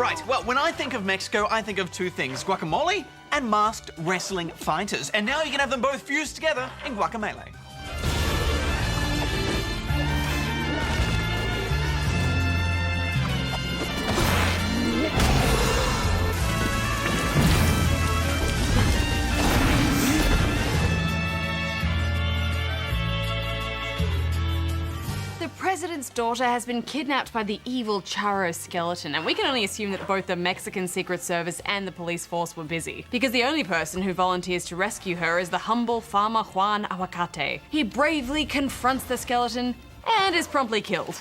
Right, well, when I think of Mexico, I think of two things, guacamole and masked wrestling fighters. And now you can have them both fused together in Guacamelee. The president's daughter has been kidnapped by the evil Charro skeleton, and we can only assume that both the Mexican Secret Service and the police force were busy, because the only person who volunteers to rescue her is the humble farmer Juan Aguacate. He bravely confronts the skeleton and is promptly killed.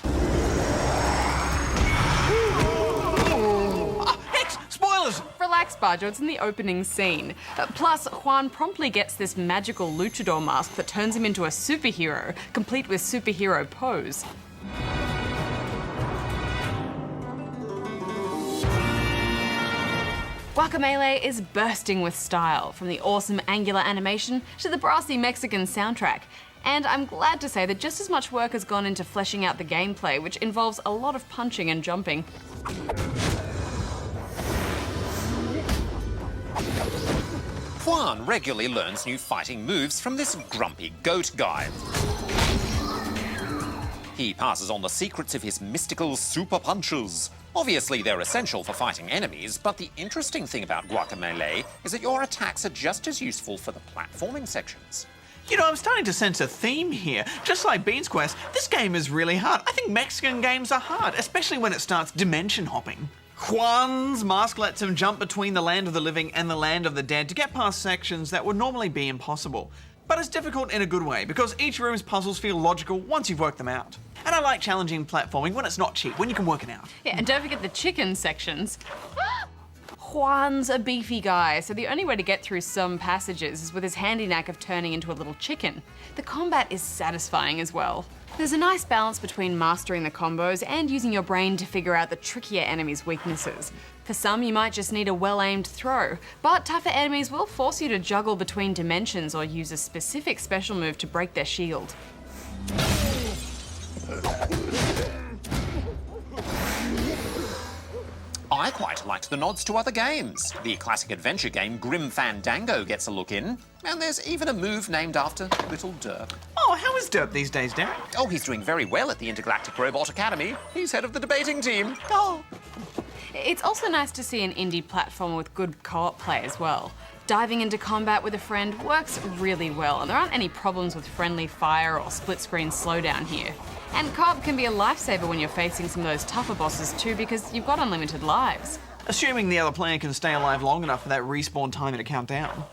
Spoilers! Relax, Bajo, it's in the opening scene. Plus, Juan promptly gets this magical luchador mask that turns him into a superhero, complete with superhero pose. Guacamelee is bursting with style, from the awesome angular animation to the brassy Mexican soundtrack. And I'm glad to say that just as much work has gone into fleshing out the gameplay, which involves a lot of punching and jumping. Juan regularly learns new fighting moves from this grumpy goat guy. He passes on the secrets of his mystical super punches. Obviously, they're essential for fighting enemies, but the interesting thing about Guacamelee is that your attacks are just as useful for the platforming sections. You know, I'm starting to sense a theme here. Just like Bean's Quest, this game is really hard. I think Mexican games are hard, especially when it starts dimension hopping. Juan's mask lets him jump between the land of the living and the land of the dead to get past sections that would normally be impossible. But it's difficult in a good way, because each room's puzzles feel logical once you've worked them out. And I like challenging platforming when it's not cheap, when you can work it out. Yeah, and don't forget the chicken sections. Juan's a beefy guy, so the only way to get through some passages is with his handy knack of turning into a little chicken. The combat is satisfying as well. There's a nice balance between mastering the combos and using your brain to figure out the trickier enemies' weaknesses. For some, you might just need a well-aimed throw, but tougher enemies will force you to juggle between dimensions or use a specific special move to break their shield. I quite liked the nods to other games. The classic adventure game Grim Fandango gets a look in, and there's even a move named after Little Derp. Oh, how is Derp these days, Derek? Oh, he's doing very well at the Intergalactic Robot Academy. He's head of the debating team. Oh. It's also nice to see an indie platformer with good co-op play as well. Diving into combat with a friend works really well, and there aren't any problems with friendly fire or split-screen slowdown here. And co-op can be a lifesaver when you're facing some of those tougher bosses too, because you've got unlimited lives. Assuming the other player can stay alive long enough for that respawn timer to count down.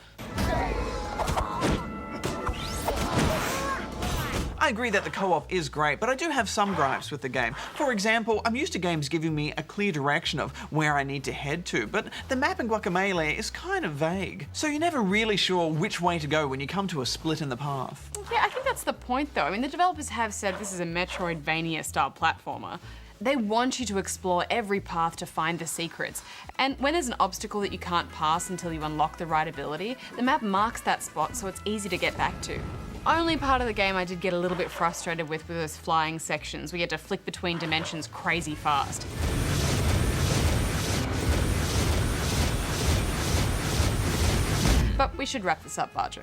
I agree that the co-op is great, but I do have some gripes with the game. For example, I'm used to games giving me a clear direction of where I need to head to, but the map in Guacamelee is kind of vague. So you're never really sure which way to go when you come to a split in the path. Yeah, I think that's the point though. I mean, the developers have said this is a Metroidvania-style platformer. They want you to explore every path to find the secrets. And when there's an obstacle that you can't pass until you unlock the right ability, the map marks that spot so it's easy to get back to. Only part of the game I did get a little bit frustrated with were those flying sections. We had to flick between dimensions crazy fast. But we should wrap this up, Bajo.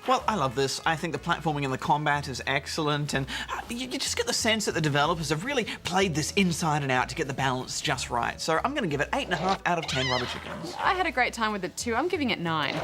Well, I love this. I think the platforming and the combat is excellent, and you just get the sense that the developers have really played this inside and out to get the balance just right. So I'm going to give it 8.5 out of 10 rubber chickens. I had a great time with it too. I'm giving it 9.